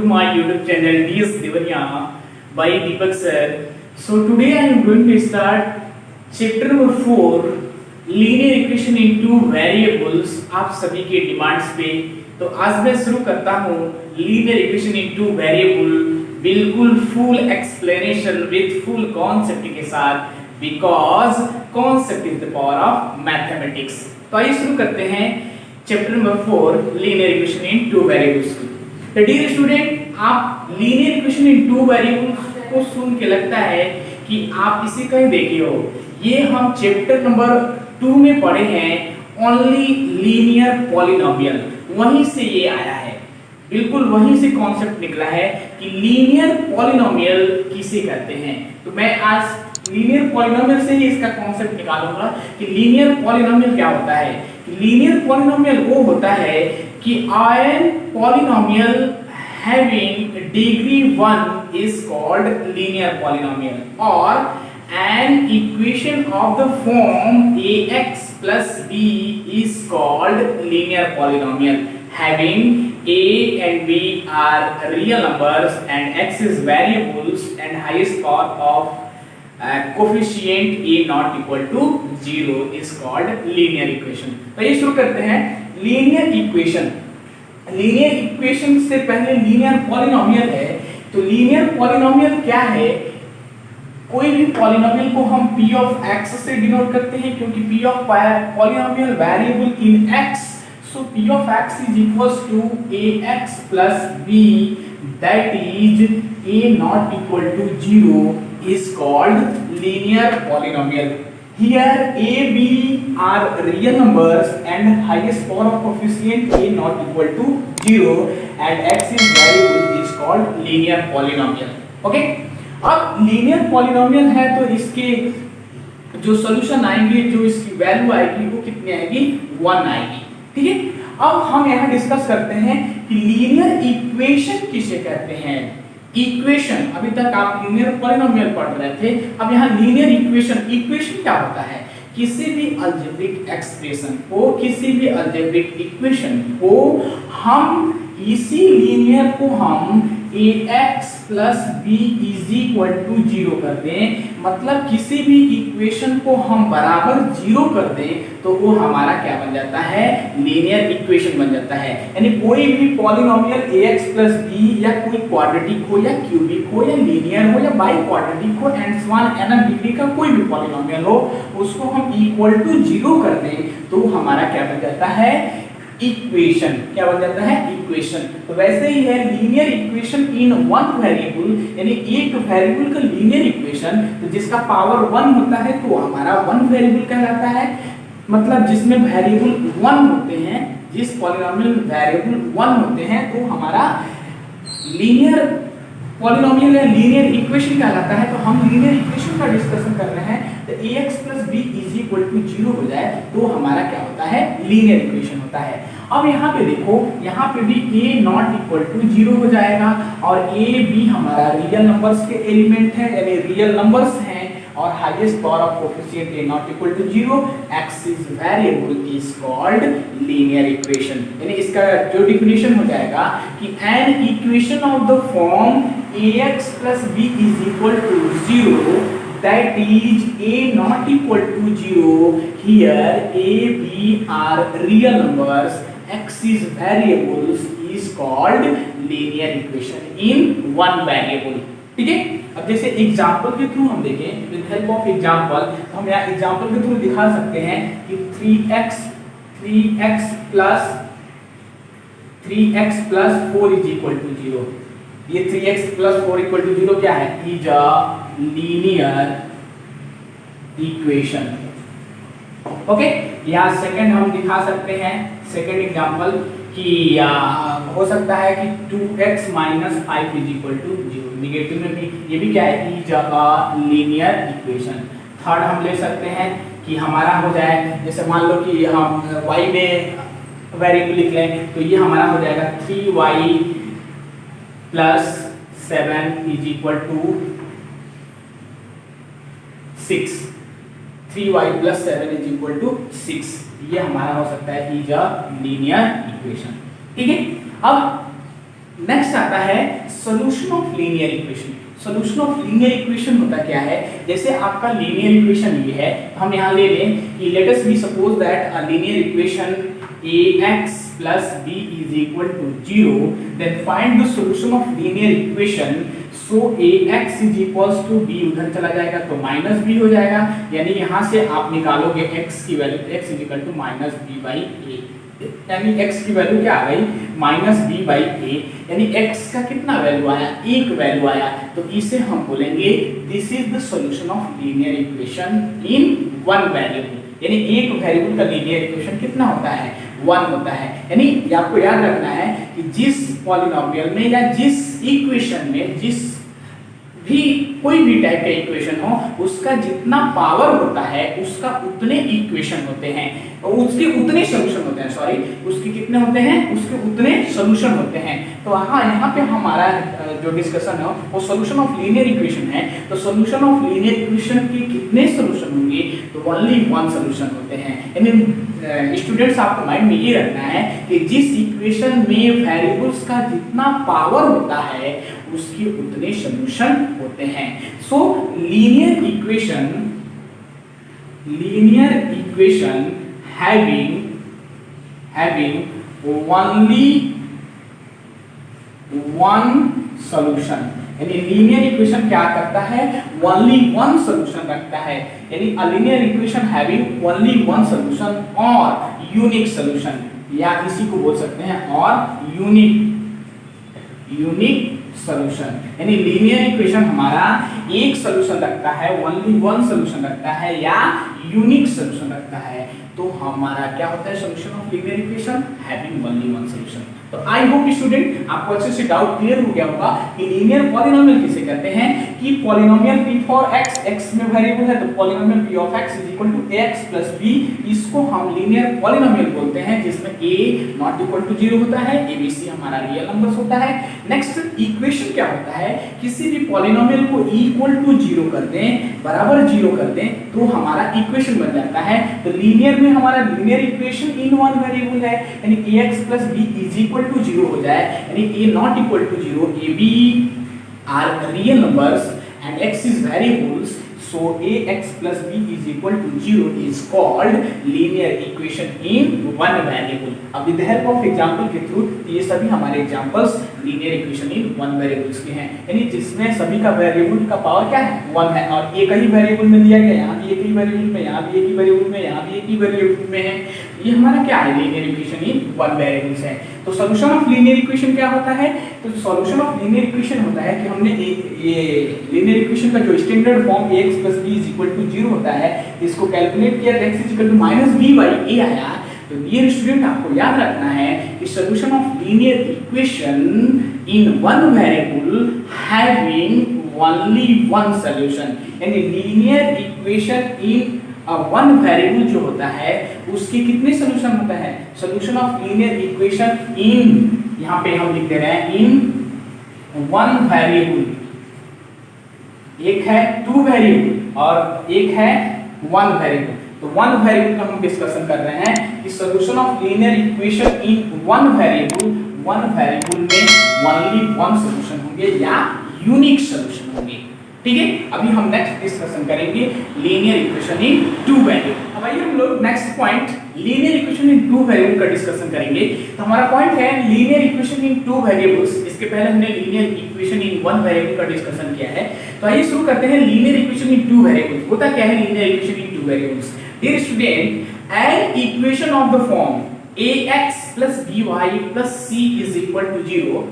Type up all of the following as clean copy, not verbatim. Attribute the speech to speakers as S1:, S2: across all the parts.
S1: to my YouTube channel DS Devanya by Deepak sir. So today I am going to start chapter number 4 linear equation in two variables आप सभी के demands पे। तो आज मैं शुरू करता हूँ linear equation in two variable बिल्कुल full explanation with full concept के साथ because concept is the power of mathematics। तो आइए शुरू करते हैं chapter number 4 linear equation in two variables की। तो डियर स्टूडेंट, आप linear equation in two variables को सुन के लगता है कि आप इसे कहीं देखे हो। ये हम चैप्टर नंबर 2 में पढ़े हैं ओनली लीनियर पॉलिनोमियल, वहीं से ये आया है, बिल्कुल वहीं से कॉन्सेप्ट निकला है कि लीनियर पॉलिनोमियल किसे कहते हैं। तो मैं आज लीनियर पॉलिनोमियल से ही इसका कॉन्सेप्ट निकालूंगा कि लीनियर पॉलिनोमियल क्या होता है। लीनियर पॉलिनोमियल वो होता है कि an polynomial having degree 1 is called linear polynomial or an equation of the form ax plus b is called linear polynomial having a and b are real numbers and x is variables and highest power of coefficient a not equal to 0 is called linear equation। तो ये शुरू करते हैं linear equation। linear equation से पहले linear polynomial है। तो linear polynomial क्या है? कोई भी polynomial को हम p of x से डिनोट करते हैं क्योंकि p of polynomial variable in x, so p of x is equals to ax plus b, that is a not equal to 0 is called linear polynomial। Here a, b are real numbers and highest power of coefficient a not equal to 0 and x is variable is called linear polynomial। Okay, अब linear polynomial है तो इसके जो solution आएंगे, जो इसकी value आएगी वो कितनी आएगी? 1 आएगी। ठीक है, अब हम यहाँ डिस्कस करते हैं कि लीनियर इक्वेशन किसे कहते हैं। इक्वेशन, अभी तक आप लीनियर पॉलिनोमियल पढ़ रहे थे, अब यहाँ लीनियर इक्वेशन। इक्वेशन क्या होता है? किसी भी अलजेब्रिक एक्सप्रेशन को, किसी भी अलजेब्रिक इक्वेशन को हम इसी लीनियर को हम ax plus b is equal to 0 कर दें, मतलब किसी भी इक्वेशन को हम बराबर 0 कर दें तो वो हमारा क्या बन जाता है? लीनियर इक्वेशन बन जाता है। यानी कोई भी पॉलिनोमियल ax plus b या कोई क्वाड्रेटिक हो या क्यूबिक हो या लीनियर हो या बाई क्वाड्रेटिक हो and so on nth degree का कोई भी पॉलिनोमियल हो, उसको हम इक्वल टू 0 कर दें तो हमारा क्या बन जाता है? इक्वेशन। क्या बन जाता है? इक्वेशन। तो वैसे ही है linear equation in one variable, यानी एक वेरिएबल का लीनियर इक्वेशन तो जिसका पावर 1 होता है तो हमारा वन वेरिएबल कहलाता है। मतलब जिसमें वेरिएबल 1 होते हैं, जिस पॉलिनोमियल वेरिएबल 1 होते हैं तो हमारा लीनियर पॉलिनोमियल या लीनियर इक्वेशन कहलाता है। तो हम लीनियर इक्वेशन का डिस्कशन कर रहे हैं, तो ax plus b is equal to 0 हो जाए तो हमारा क्या होता है? लीनियर इक्वेशन होता है। अब यहाँ पे देखो, यहाँ पे भी a नॉट इक्वल टू 0 हो जाएगा और a b हमारा रियल नंबर्स के एलिमेंट है, यानी रियल नंबर्स हैं और highest power of coefficient a not equal to 0, x is variable is called linear equation. यानी इसका जो डेफिनेशन हो जाएगा कि an equation of the form ax plus b is equal to 0 that is a not equal to 0, here a b are real numbers, x is variables is called linear equation in one variable। ठीक है, अब जैसे example के through हम देखें, with help of example हम यहाँ example के थ्रू दिखा सकते हैं कि 3x plus 4 is equal to 0। ये 3x plus 4 equal to 0 क्या है? Is a linear equation. Okay, यहाँ सेकंड हम दिखा सकते हैं, सेकंड एग्जांपल कि हो सकता है कि 2x minus 5 is equal to 0। Negative में भी ये भी क्या है? Is a linear equation. Third हम ले सकते हैं कि हमारा हो जाए, जैसे मान लो कि हम y में वेरिएबल लिख लें तो ये हमारा हो जाएगा 3y plus 7 is equal to 6। 3y plus 7 is equal to 6, ये हमारा हो सकता है इज अ लीनियर इक्वेशन। ठीक है, अब नेक्स्ट आता है solution of linear equation. Solution of linear equation होता क्या है, जैसे आपका लीनियर इक्वेशन ये है, हम यहाँ ले लें कि let us B suppose that a linear equation ax plus b is equal to 0, then find the solution of linear equation. So ax is equals to b, उधर चला जाएगा तो माइनस b हो जाएगा, यानी यहाँ से आप निकालोगे x की value, x is equal to minus b by a, यानी x की वैल्यू क्या आ गई माइनस b by a, यानी x का कितना वैल्यू आया, एक वैल्यू आया, तो इसे हम बोलेंगे this is the solution of linear equation in one variable, यानी एक वेरिएबल का लीनियर इक्वेशन कितना होता है, वन होता है। यानी आपको याद रखना है कि जिस पॉलिनोमियल में या जिस इक्वेशन में जिस भी कोई भी टाइप का इक्वेशन हो, उसका जितना पावर होता है उसका उतने इक्वेशन होते हैं, उसके उतने सॉल्यूशन होते हैं, सॉरी उसके कितने होते हैं, उसके उतने सॉल्यूशन होते हैं। तो हाँ, यहाँ पे हमारा जो डिस्कशन है वो सॉल्यूशन ऑफ लीनियर इक्वेशन है। तो सॉल्यूशन ऑफ लीनियर इक्वेशन के कितने सॉल्यूशन होंगे, तो ओनली वन सॉल्यूशन होते हैं। यानी स्टूडेंट्स आपको माइंड में ये रखना है कि जिस इक्वेशन में वेरिएबल्स का जितना पावर होता है उसके उतने सॉल्यूशन होते हैं। सो linear equation having only one solution, यानी लीनियर इक्वेशन क्या करता है, ओनली वन सॉल्यूशन रखता है, यानी a linear equation having only one solution और यूनिक सॉल्यूशन, या इसी को बोल सकते हैं और यूनिक सॉल्यूशन, यानी लीनियर इक्वेशन हमारा एक सॉल्यूशन रखता है, ओनली वन सॉल्यूशन रखता है या यूनिक सॉल्यूशन रखता है, तो हमारा क्या होता है solution of linear equation having only one solution. तो आई होप स्टूडेंट आपको अच्छे से डाउट क्लियर हो गया होगा कि लीनियर पॉलिनोमियल किसे कहते हैं, कि polynomial p for x, x में वेरिएबल है तो polynomial p of x is equal to ax plus b, इसको हम लीनियर पॉलिनोमियल बोलते हैं जिसमें a नॉट इक्वल टू 0 होता है, abc हमारा रियल नंबर्स होता है। नेक्स्ट इक्वेशन क्या होता है, किसी भी पॉलिनोमियल को इक्वल टू 0 कर दें, बराबर 0 कर दें तो हमारा इक्वेशन बन जाता है। तो लीनियर में हमारा linear equation in one variable है, यानी ax plus b is equal to 0 हो जाए, यानी a not equal to 0, ab are real numbers and x is variables, so ax plus b is equal to 0 is called linear equation in one variable. अब with the help of example के through ये सभी हमारे examples linear equation in one variables के हैं, यानी जिसमें सभी का वेरिएबल का पावर क्या है, वन है, और एक ही वेरिएबल में दिया गया, यहाँ भी एक ही वेरिएबल में, यहाँ भी एक ही वेरिएबल में, यहाँ भी एक ही वेरिएबल में है, ये हमारा क्या है linear equation in one variables है। तो सॉल्यूशन ऑफ लीनियर इक्वेशन क्या होता है, तो सॉल्यूशन ऑफ लीनियर इक्वेशन होता है कि हमने ये लीनियर इक्वेशन का जो standard form ax plus b is equal to 0 होता है, इसको कैलकुलेट किया x is equal to minus b by a आया। तो डियर स्टूडेंट आपको याद रखना है कि solution of linear equation in one variable having only one solution, यानी linear equation in one variable जो होता है उसके कितने सॉल्यूशन होता है, solution of linear equation in, यहाँ पे हम लिख दे रहे हैं इन वन वेरिएबल, एक है टू वेरिएबल और एक है वन वेरिएबल। तो वन वेरिएबल का हम डिस्कशन कर रहे हैं कि solution of linear equation in one variable में ओनली वन सॉल्यूशन होंगे या यूनिक सॉल्यूशन होंगे। ठीक है, अभी हम नेक्स्ट डिस्कशन करेंगे linear equation in two variable. अब आइए हम लोग next point linear equation in two variable का डिस्कशन करेंगे। तो हमारा पॉइंट है linear equation in two variables. इसके पहले हमने linear equation in one variable का डिस्कशन किया है। तो आइए शुरू करते हैं linear equation in two variables. होता क्या है linear equation in two variables? Dear student, an equation of the form ax plus by plus c is equal to 0,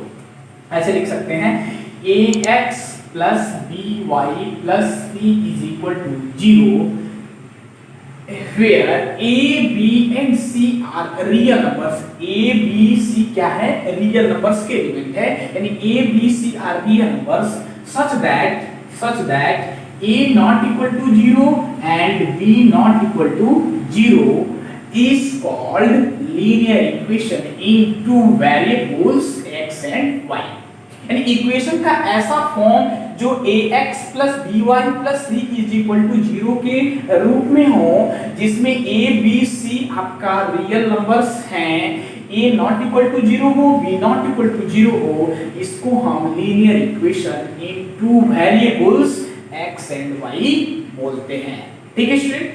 S1: ऐसे लिख सकते हैं ax plus by plus c is equal to 0 where a, b and c are real numbers। a, b, c क्या है, real numbers के element है, यानी a, b, c are real numbers such that a not equal to 0 and b not equal to 0 is called linear equation in two variables x and y। यानी equation का ऐसा form जो ax plus by plus c is equal to 0 के रूप में हो, जिसमें a, b, c आपका रियल नंबर्स हैं, a नॉट इक्वल टू 0 हो, b नॉट इक्वल टू 0 हो, इसको हम linear equation in two variables x and y बोलते हैं। ठीक है स्टूडेंट,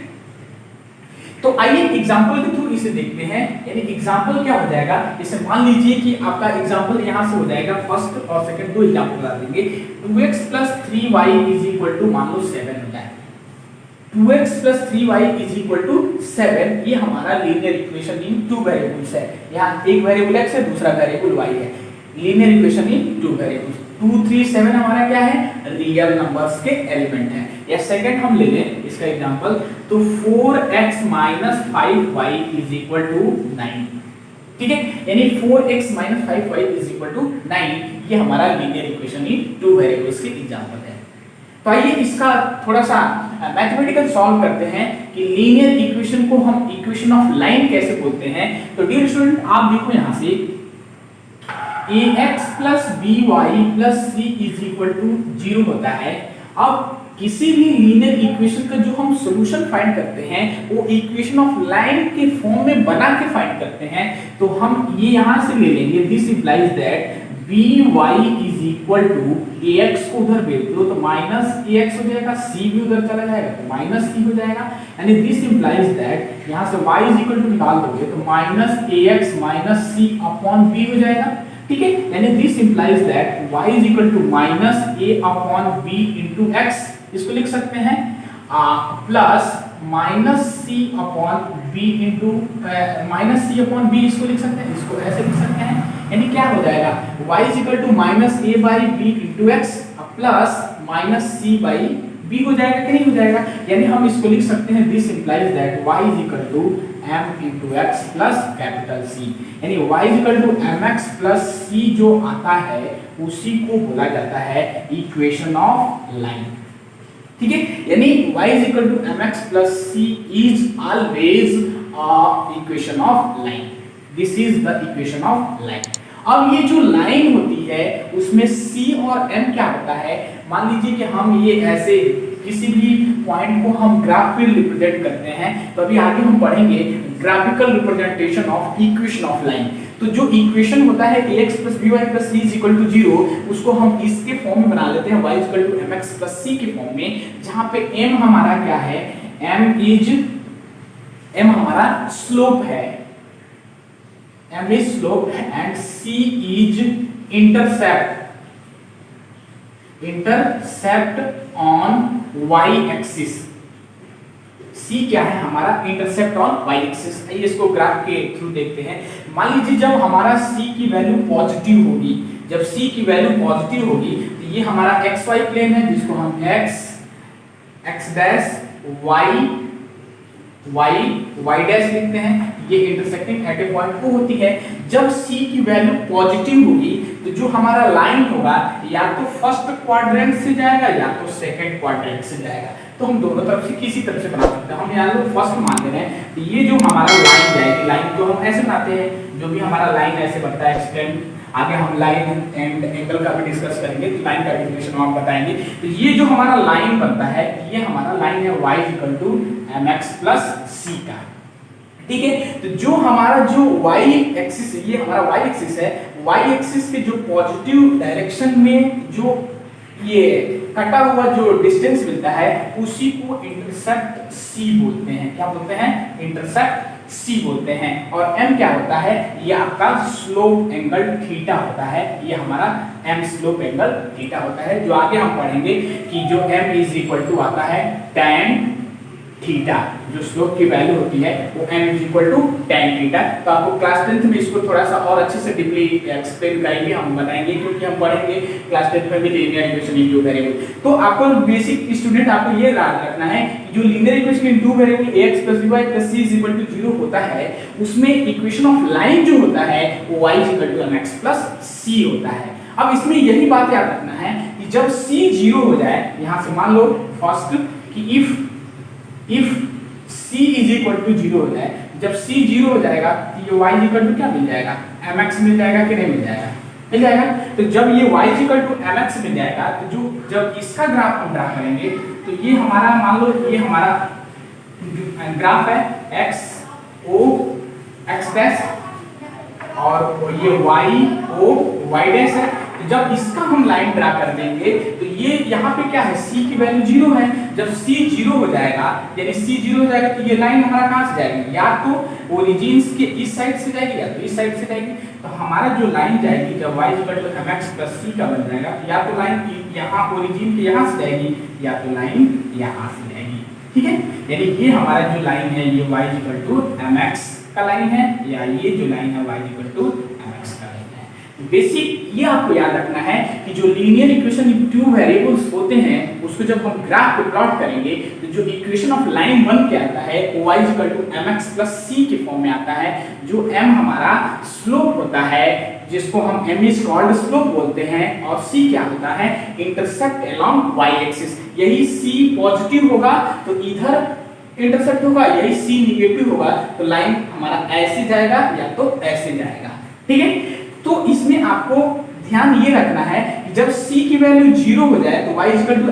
S1: तो आइए एग्जांपल के थ्रू इसे देखते हैं। यानी एग्जांपल क्या हो जाएगा, जैसे मान लीजिए कि आपका एग्जांपल यहां से हो जाएगा, फर्स्ट और सेकंड दो एग्जांपल बता देंगे। 2x 3y मान लो 7 हो जाए। 2x 3y 7, ये हमारा linear equation in two variables है। यहाँ एक वेरिएबल x है, दूसरा वेरिएबल y है। Linear equation in two variables. 2 3 7 हमारा क्या है, रियल नंबर्स के एलिमेंट है। या सेकंड हम ले लें इसका एग्जांपल, तो 4x 5y 9। ठीक है, यानी 4x 5y 9, ये हमारा linear equation in two variables के एग्जांपल है। तो आइए इसका थोड़ा सा मैथमेटिकल सॉल्व करते हैं कि लीनियर इक्वेशन को हम इक्वेशन ऑफ लाइन कैसे बोलते हैं। तो डियर स्टूडेंट, आप देखो यहां से ax by c 0 होता है। अब किसी भी लीनियर इक्वेशन का जो हम सॉल्यूशन फाइंड करते हैं वो इक्वेशन ऑफ लाइन के फॉर्म में बना के फाइंड करते हैं। तो हम ये यहां से ले लेंगे, this implies that by ax को उधर भेज दो तो -ax हो जाएगा, c भी उधर चला जाएगा तो -c हो जाएगा। यानी दिस इंप्लाइज दैट यहां से y निकाल दोगे तो -ax c अपॉन b हो जाएगा। ठीक है, यानी this implies that y -a/b into x, इसको लिख सकते हैं प्लस -c/b into -c/b, इसको लिख सकते हैं, इसको ऐसे लिख सकते हैं। यानी क्या हो जाएगा, y -a/b into x plus -c/b हो जाएगा कि नहीं हो जाएगा। यानी हम इसको लिख सकते हैं, this implies that y m into x plus capital C। यानी y mx plus c जो आता है उसी को बोला जाता है इक्वेशन ऑफ लाइन। ठीक है, यानी y mx plus c is always equation of line. This is the equation of line. अब ये जो लाइन होती है उसमें c और m क्या होता है, मान लीजिए कि हम ये ऐसे किसी भी पॉइंट को हम ग्राफ पे रिप्रेजेंट करते हैं, तो अभी आगे हम पढ़ेंगे graphical representation of equation of line. तो जो इक्वेशन होता है ax by c 0, उसको हम इसके फॉर्म में बना लेते हैं y mx c के फॉर्म में, जहां पे m हमारा क्या है, m हमारा स्लोप है, m is slope and c is intercept on y axis। c क्या है हमारा, इंटरसेप्ट ऑन y एक्सिस। आइए इसको ग्राफ के थ्रू देखते हैं। मान लीजिए जब हमारा c की वैल्यू पॉजिटिव होगी, जब c की वैल्यू पॉजिटिव होगी तो ये हमारा xy प्लेन है, जिसको हम x डैश y डैश लिखते हैं। ये intersecting at a point O होती है। जब c की वैल्यू पॉजिटिव होगी तो जो हमारा लाइन होगा या तो फर्स्ट क्वाड्रेंट से जाएगा या तो सेकंड क्वाड्रेंट से जाएगा। तो हम दोनों तरफ से किसी तरफ से बना सकते हैं। हम यहाँ लोग फर्स्ट मान ले रहे हैं, तो ये जो हमारा लाइन जाएगी, लाइन को हम ऐसे बनाते हैं, जो भी हमारा लाइन ऐसे बनता है एक्सटेंड। आगे हम लाइन एंड एंगल का भी डिस्कस करेंगे, तो लाइन का डेफिनेशन हम बताएंगे। तो ये जो हमारा लाइन बनता है, ये हमारा लाइन है y mx plus c का। ठीक है, तो जो हमारा जो y एक्सिस है, ये हमारा y एक्सिस है। y एक्सिस के जो पॉजिटिव डायरेक्शन में जो ये कटा हुआ जो डिस्टेंस मिलता है उसी को इंटरसेप्ट c बोलते हैं। क्या बोलते हैं, इंटरसेप्ट c बोलते हैं। और m क्या होता है, ये आपका स्लोप एंगल थीटा होता है। ये हमारा m स्लोप एंगल थीटा होता है, जो आगे हम पढ़ेंगे कि जो m इज इक्वल टू आता है tan थीटा। जो स्लोप की वैल्यू होती है वो m is equal to tan theta. तो आपको क्लास 10th में इसको थोड़ा सा और अच्छे से डीपली एक्सप्लेन करेंगे, हम बताएंगे, क्योंकि हम पढ़ेंगे क्लास 10th में भी linear equation in two variable. तो आपको बेसिक स्टूडेंट आपको ये याद रखना है कि जो linear equation in two variable ax by c 0 होता है, उसमें इक्वेशन ऑफ लाइन जो होता है वो y mx c होता है। अब इसमें यही बात याद रखना है कि जब c 0 हो जाए, यहां से मान लो फर्स्ट कि if c is equal to 0 हो जाए, जब c 0 हो जाएगा तो ये y इक्वल टू क्या मिल जाएगा, mx मिल जाएगा कि नहीं मिल जाएगा, मिल जाएगा। तो जब ये y इक्वल टू mx मिल जाएगा तो जो जब इसका ग्राफ हम ड्रा करेंगे तो ये हमारा मान लो ये हमारा ग्राफ है x o x डैश और ये y डैश है। तो जब इसका हम लाइन ड्रा कर देंगे तो ये यहाँ पे क्या है, c की वैल्यू 0 है। जब c 0 हो जाएगा, यानी c 0 हो जाएगा तो ये लाइन हमारा कहाँ से जाएगी, या तो ओरिजिन के इस साइड से जाएगी या तो इस साइड से जाएगी। तो हमारा जो लाइन जाएगी जब y mx + c का बन जाएगा, या तो लाइन यहाँ ओरिजिन के यहाँ से जाएगी या तो लाइन यहाँ से जाएगी। ठीक है, यानी ये हमारा जो लाइन है ये y mx का लाइन है, या ये जो लाइन है y mx का लाइन है। बेसिक ये आपको याद रखना है कि जो linear equation in two variables होते हैं उसको जब हम ग्राफ पे प्लॉट करेंगे तो जो इक्वेशन ऑफ लाइन बन के आता है y mx + c के फॉर्म में आता है। जो m हमारा स्लोप होता है जिसको हम m इज कॉल्ड स्लोप बोलते हैं, और c क्या होता है, इंटरसेप्ट अलोंग y एक्सिस। यही c पॉजिटिव होगा तो इधर इंटरसेप्ट होगा, यही c नेगेटिव होगा तो लाइन हमारा ऐसे जाएगा या तो ऐसे जाएगा। ठीक है, तो इसमें आपको ध्यान ये रखना है कि जब c की वैल्यू 0 हो जाए तो y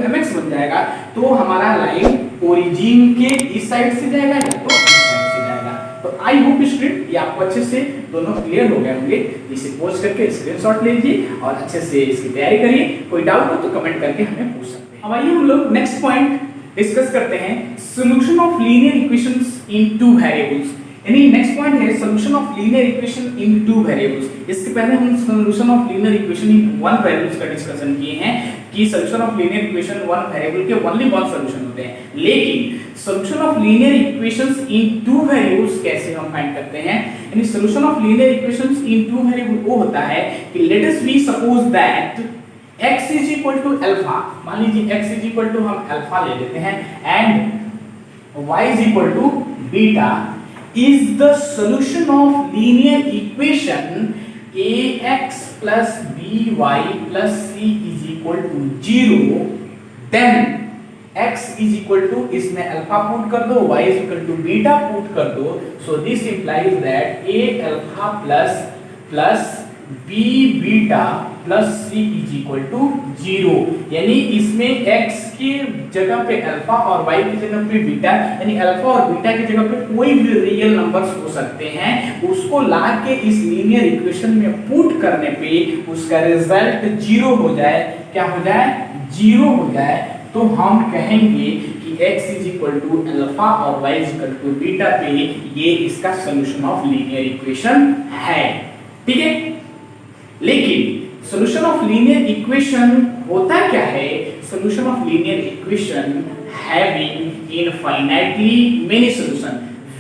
S1: mx बन जाएगा, तो हमारा लाइन ओरिजिन के इस साइड से जाएगा या तो इस साइड से जाएगा। तो आई होप स्टूडेंट ये आपको अच्छे से दोनों क्लियर हो गए होंगे। इसे पोस्ट करके स्क्रीनशॉट ले लीजिए और अच्छे से इसकी तैयारी करिए। कोई डाउट हो तो कमेंट करके हमें पूछ सकते हैं। अब आइए हम लोग नेक्स्ट पॉइंट डिस्कस करते हैं, solution of linear equations in two variables. यानी नेक्स्ट पॉइंट है solution of linear equation in two variables. इसके पहले हम solution of linear equation in one variables का डिस्कशन किए हैं कि solution of linear equation one variable के ओनली वन सॉल्यूशन होते हैं, लेकिन solution of linear equations in two variables कैसे हम फाइंड करते हैं। यानी solution of linear equations in two variable वो होता है कि let us we suppose that x is equal to alpha. मान लीजिए x इज इक्वल टू हम अल्फा ले लेते हैं and y is equal to beta is the solution of linear equation ax plus by plus c is equal to 0, then x is equal to इसमें alpha put कर दो, y is equal to beta put कर दो, so this implies that a alpha plus b beta plus c is equal to 0। यानी इसमें x की जगह पे अल्फा और y की जगह पे बीटा, यानी अल्फा और बीटा की जगह पे कोई भी रियल नंबर्स हो सकते हैं, उसको ला के इस लीनियर इक्वेशन में पुट करने पे उसका रिजल्ट 0 हो जाए। क्या हो जाए, 0 हो जाए, तो हम कहेंगे कि x is equal to alpha और y is equal to beta पे ये इसका सॉल्यूशन ऑफ लीनियर इक्वेशन है। ठीक है, लेकिन सॉल्यूशन ऑफ लीनियर इक्वेशन होता क्या है, solution of linear equation having infinitely many solution.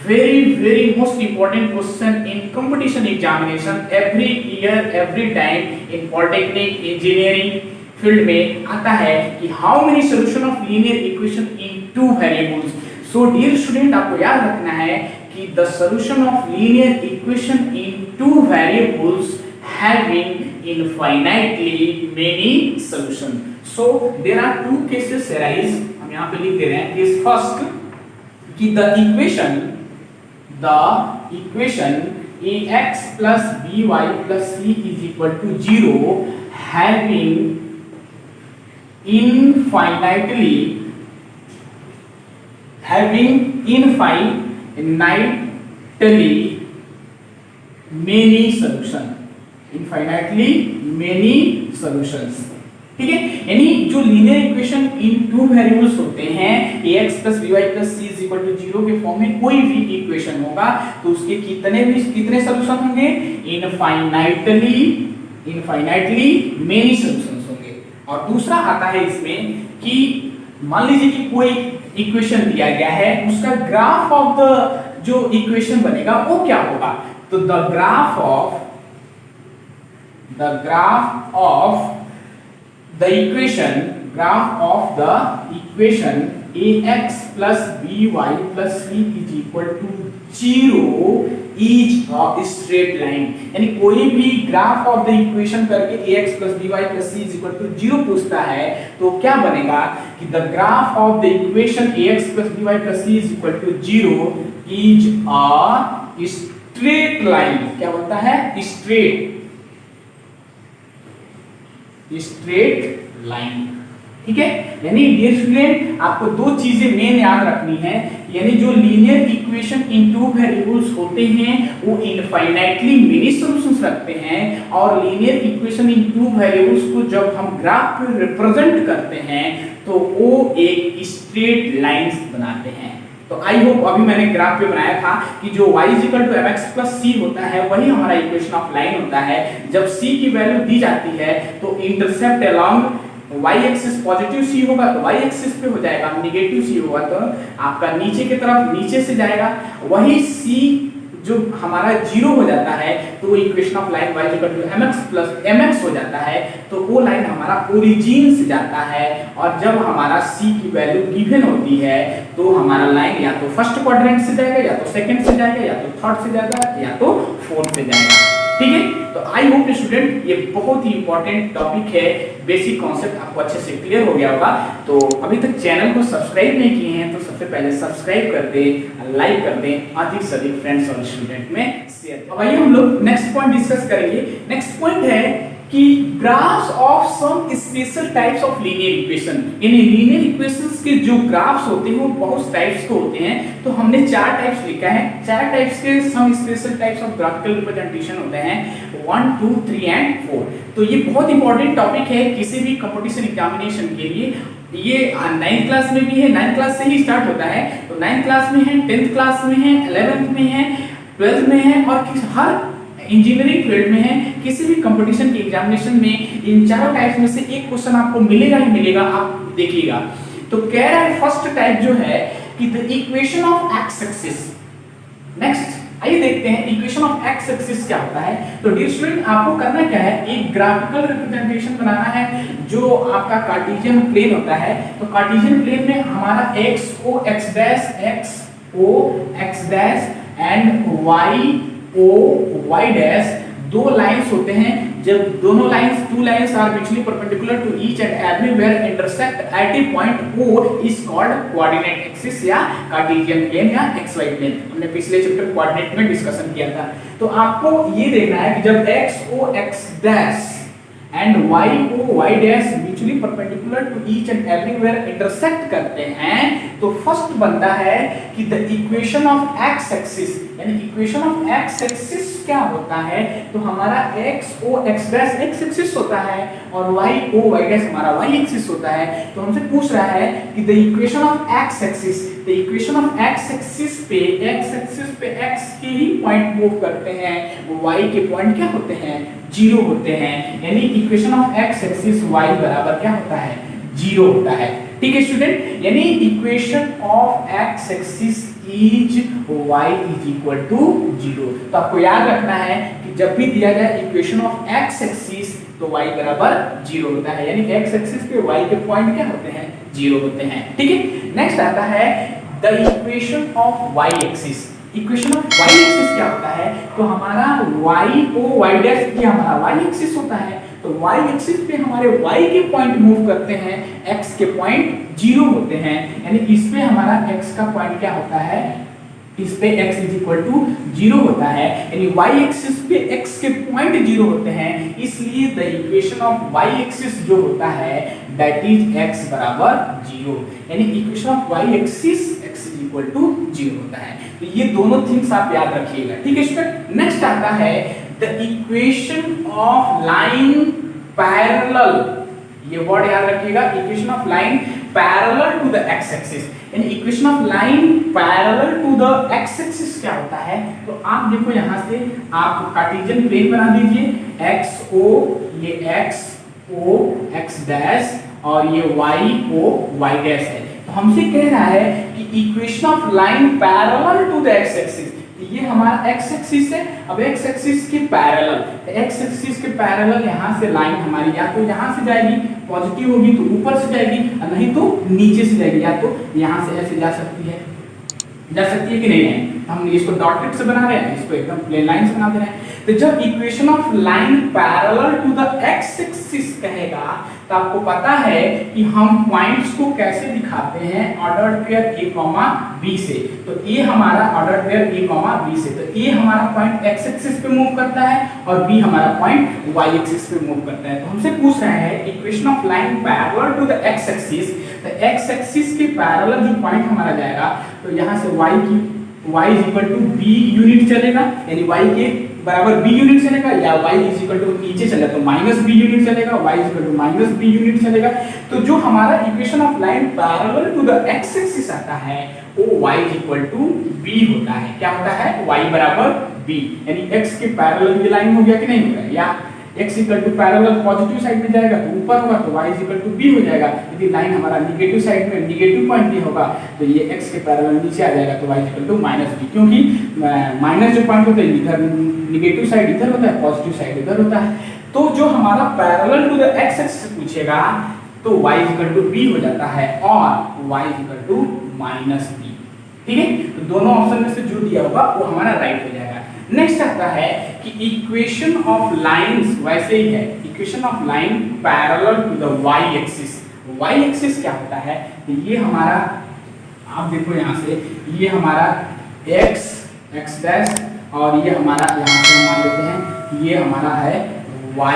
S1: very most important question in competition examination every year every time in polytechnic engineering field में आता है कि how many solution of linear equation in two variables. So dear student आपको याद रखना है कि the solution of linear equation in two variables having infinitely many solution। so there are two cases arise, हम यहाँ पे लिख दे रहे हैं। Case first कि the equation ax plus by plus c is equal to 0 having infinitely many solution, infinitely many solutions। ठीक है, यानी जो linear equation in two variables होते हैं ax plus by plus c is equal to 0 के form में कोई भी इक्वेशन होगा तो उसके कितने सॉल्यूशन होंगे, इनफाइनाइटली मेनी सॉल्यूशंस होंगे। और दूसरा आता है इसमें कि मान लीजिए कि कोई इक्वेशन दिया गया है, उसका ग्राफ ऑफ द जो इक्वेशन बनेगा वो क्या होगा, तो the graph of the equation ax plus by plus c is equal to 0 is a straight line। यानी कोई भी ग्राफ ऑफ द इक्वेशन करके ax plus by plus c is equal to 0 पूछता है तो क्या बनेगा कि the graph of the equation ax plus by plus c is equal to 0 is a straight line। क्या बोलता है, स्ट्रेट लाइन। ठीक है। यानी डियर स्टूडेंट आपको दो चीजें मेन याद रखनी है, यानी जो linear equation in two variables होते हैं वो इनफाइनाइटली मेनी सॉल्यूशंस रखते हैं, और linear equation in two variables को जब हम ग्राफ पे रिप्रेजेंट करते हैं तो वो एक स्ट्रेट लाइंस बनाते हैं। तो आई होप अभी मैंने ग्राफ पे बनाया था कि जो y mx + c होता है वही हमारा इक्वेशन ऑफ लाइन होता है। जब c की वैल्यू दी जाती है तो intercept along y axis positive c होगा तो y एक्सिस पे हो जाएगा, नेगेटिव c होगा तो आपका नीचे की तरफ नीचे से जाएगा। वही c जो हमारा 0 हो जाता है तो वो equation of line y mx + mx हो जाता है, तो वो लाइन हमारा ओरिजिन से जाता है। और जब हमारा c की वैल्यू गिवन होती है तो हमारा लाइन या तो फर्स्ट क्वाड्रेंट से जाएगा, या तो सेकंड से जाएगा, या तो थर्ड से जाएगा, या तो फोर्थ से जाएगा। ठीक है, तो आई होप स्टूडेंट ये बहुत ही इंपॉर्टेंट टॉपिक है, बेसिक कॉन्सेप्ट आपको अच्छे से क्लियर हो गया होगा। तो अभी तक चैनल को सब्सक्राइब नहीं किए हैं तो सबसे पहले सब्सक्राइब कर दें, लाइक कर दें, अधिक से अधिक फ्रेंड्स और स्टूडेंट में शेयर। अब आइए हम लोग नेक्स्ट पॉइंट डिस्कस करेंगे। नेक्स्ट पॉइंट है कि graphs of some special types of linear equation. यानी लीनियर इक्वेशंस के जो ग्राफ्स होते हैं वो बहुत टाइप्स के होते हैं, तो हमने चार टाइप्स लिखा है। चार टाइप्स के some special types of graphical representation होते हैं 1 2 3 एंड 4। तो ये बहुत इंपॉर्टेंट टॉपिक है किसी भी कंपटीशन एग्जामिनेशन के लिए। ये 9th क्लास में भी है, 9th क्लास से ही स्टार्ट होता है, तो 9th क्लास में है, 10th क्लास में है, 11th में है, 12th में है, और हर इंजीनियरिंग फील्ड में है। किसी भी कंपटीशन के एग्जामिनेशन में इन चारों टाइप्स में से एक क्वेश्चन आपको मिलेगा ही मिलेगा, आप देखिएगा। तो कह रहा है फर्स्ट टाइप जो है कि the equation of x axis. Next आइए देखते हैं इक्वेशन ऑफ एक्स एक्सिस क्या होता है। तो डियर स्टूडेंट आपको करना क्या है, एक ग्राफिकल रिप्रेजेंटेशन बनाना है जो आपका कार्टेशियन प्लेन होता है। तो कार्टेशियन प्लेन में हमारा x o x dash and y o y dash दो लाइंस होते हैं। जब दोनों lines two lines are mutually perpendicular to each and everywhere intersect at a point O is called coordinate axis या cartesian plane या xy plane. हमने पिछले chapter coordinate में डिस्कशन किया था। तो आपको ये देखना है कि जब x o x dash and y o y dash mutually perpendicular to each and everywhere intersect करते हैं तो फर्स्ट बनता है कि the equation of x axis, यानी इक्वेशन ऑफ x एक्सिस क्या होता है, तो हमारा x o x dash x axis होता है और y o y डैश हमारा y एक्सिस होता है। तो हमसे पूछ रहा है कि the equation of x axis, the equation of x axis पे x के ही पॉइंट मूव करते हैं, y के पॉइंट क्या होते हैं, 0 होते हैं। यानी equation of x axis y बराबर क्या होता है, 0 होता है। ठीक है स्टूडेंट, यानी equation of x axis is y is equal to 0। तो आपको याद रखना है कि जब भी दिया जाए इक्वेशन ऑफ x एक्सिस तो y बराबर 0 होता है, यानी x एक्सिस पे y के पॉइंट क्या होते हैं, 0 होते हैं। ठीक है, नेक्स्ट आता है the equation of y axis. Equation of y axis क्या होता है, तो हमारा y o y डैश ये हमारा y एक्सिस होता है। तो y एक्सिस पे हमारे y के पॉइंट मूव करते हैं, x के पॉइंट 0 होते हैं, यानी इस पे हमारा x का पॉइंट क्या होता है, इस पे x इज इक्वल टू 0 होता है, यानी y एक्सिस पे x के पॉइंट 0 होते हैं। इसलिए the equation of y axis जो होता है दैट इज x बराबर 0, यानी equation of y axis x is equal to 0 होता है। तो ये दोनों थिंग्स आप याद रखिएगा। ठीक है स्टूडेंट, नेक्स्ट आता है the equation of line parallel. ये वर्ड याद रखिएगा, equation of line parallel to the x axis, यानी equation of line parallel to the x axis क्या होता है, तो आप देखो यहां से आप कार्टेशियन प्लेन बना दीजिए, x o ये x o x डैश और ये y o y डैश है। तो हमसे कह रहा है कि equation of line parallel to the x axis, ये हमारा x एक्सिस है। अब x एक्सिस के पैरेलल, x एक्सिस के पैरेलल यहां से लाइन हमारी या तो यहां से जाएगी, पॉजिटिव होगी तो ऊपर से जाएगी, और नहीं तो नीचे से जाएगी, या तो यहां से ऐसे जा सकती है, जा सकती है कि नहीं है। हम इसको डॉटेड से बना रहे हैं, इसको एकदम प्लेन लाइन से बना दे रहे हैं। तो जब equation of line parallel to the x axis कहेगा तो आपको पता है कि हम पॉइंट्स को कैसे दिखाते हैं, order pair a comma b से। तो ए हमारा order pair a comma b से, तो ए हमारा पॉइंट एक्स एक्सिस पे मूव करता है और बी हमारा पॉइंट वाई एक्सिस पे मूव करता है। तो हमसे पूछ रहे हैं equation of line parallel to the x axis, तो एक्स एक्सिस के पैरेलल जो पॉइंट हमारा जाएगा तो यहाँ से y की y is equal to b unit चलेगा, यानी y के बराबर b यूनिट चलेगा, या y इज इक्वल टू नीचे चला तो माइनस b यूनिट चलेगा, y is equal to minus b unit चलेगा। तो जो हमारा equation of line parallel to the x axis आता है वो y is equal to b होता है। क्या होता है? y बराबर b, यानी x के पैरेलल ये लाइन हो गया कि नहीं हो गया, या x equal to parallel positive side में जाएगा तो ऊपर होगा तो y इक्वल टू b हो जाएगा। यदि लाइन हमारा नेगेटिव साइड में निगेटिव पॉइंट भी होगा तो ये x के पैरेलल नीचे आ जाएगा तो y equal to minus b, क्योंकि माइनस जो पॉइंट होता है इधर निगेटिव साइड इधर होता है, पॉजिटिव साइड इधर होता है। तो जो हमारा parallel to the x axis पूछेगा तो y इक्वल टू b हो जाता है और y equal to minus b। ठीक है, तो दोनों ऑप्शन में से जो दिया होगा वो हमारा राइट हो जाएगा। नेक्स्ट आता है कि इक्वेशन ऑफ लाइंस वैसे ही है, equation of line parallel to the y axis. Y axis क्या होता है? ये हमारा, आप देखो यहाँ से, ये हमारा x x डैश और ये हमारा यहाँ से मान लेते हैं ये हमारा है y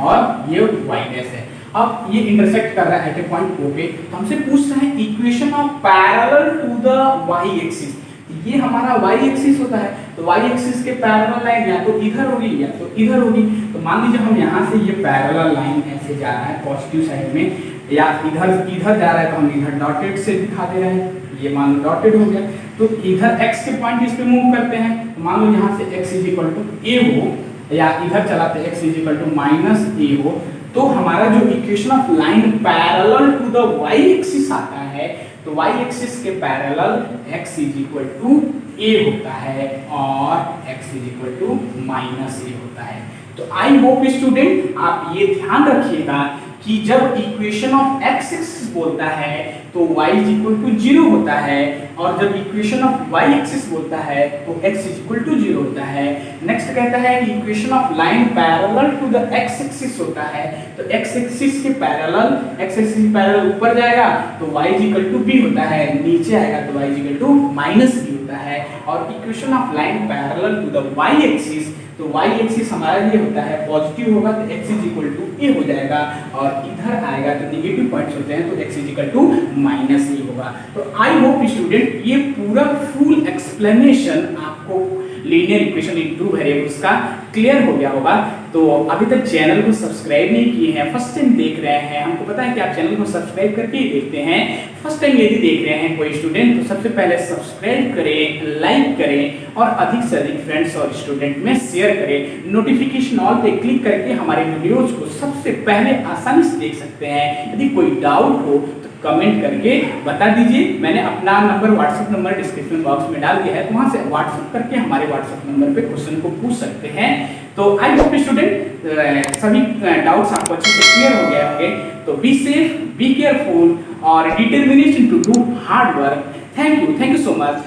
S1: और ये y डैश है। अब ये इंटरसेक्ट कर रहा है एट ए पॉइंट O पे, तो हमसे पूछ रहा है equation of parallel to the y axis. ये हमारा y एक्सिस होता है तो y एक्सिस के पैरेलल लाइन या तो इधर होगी या तो इधर होगी। तो मान लीजिए हम यहाँ से ये पैरेलल लाइन ऐसे जा रहा है पॉजिटिव साइड में, या इधर जा रहा है तो हम इधर डॉटेड से दिखा दे रहे हैं, ये मान लो डॉटेड हो गया। तो इधर x के पॉइंट इस पे मूव करते हैं, तो मान लो यहाँ से x is equal to a हो, या इधर चलाते x is equal to minus a हो, तो हमारा जो equation of line parallel to the y axis आता है तो y एक्सिस के parallel x is equal to a होता है और x is equal to minus a होता है। तो आई होप स्टूडेंट आप ये ध्यान रखिएगा कि जब इक्वेशन ऑफ x एक्सिस बोलता है तो y इज इक्वल टू 0 होता है, और जब इक्वेशन ऑफ y एक्सिस बोलता है तो x इज इक्वल टू 0 होता है। नेक्स्ट कहता है कि equation of line parallel to the x axis होता है तो x एक्सिस के पैरेलल, x एक्सिस के पैरेलल ऊपर जाएगा तो y is equal to b होता है, नीचे आएगा तो y is equal to minus b होता है। और equation of line parallel to the y axis, तो y एक्सिस हमारा ये होता है पॉजिटिव होगा तो x is equal to a हो जाएगा, और इधर आएगा तो नेगेटिव पॉइंट्स होते हैं तो x is equal to minus a होगा। तो आई होप स्टूडेंट ये पूरा फुल एक्सप्लेनेशन आपको linear equation in two variables का क्लियर हो गया होगा। तो अभी तक चैनल को सब्सक्राइब नहीं किए हैं, फर्स्ट टाइम देख रहे हैं, हमको पता है कि आप चैनल को सब्सक्राइब करके ही देखते हैं, फर्स्ट टाइम यदि देख रहे हैं कोई स्टूडेंट तो सबसे पहले सब्सक्राइब करें, लाइक करें और अधिक से अधिक फ्रेंड्स और स्टूडेंट में शेयर करें। नोटिफिकेशन ऑल पे क्लिक करके हमारे वीडियोज को सबसे पहले आसानी से देख सकते हैं। यदि कोई डाउट हो तो कमेंट करके बता दीजिए, मैंने अपना number WhatsApp number description box में डाल दिया है, तो वहां से व्हाट्सएप करके हमारे व्हाट्सएप नंबर पे क्वेश्चन को पूछ सकते हैं। तो आई होप स्टूडेंट सभी डाउट्स आपको अच्छे से क्लियर हो गए होंगे। तो बी सेफ, बी केयरफुल और determination to do hard work. Thank you so much.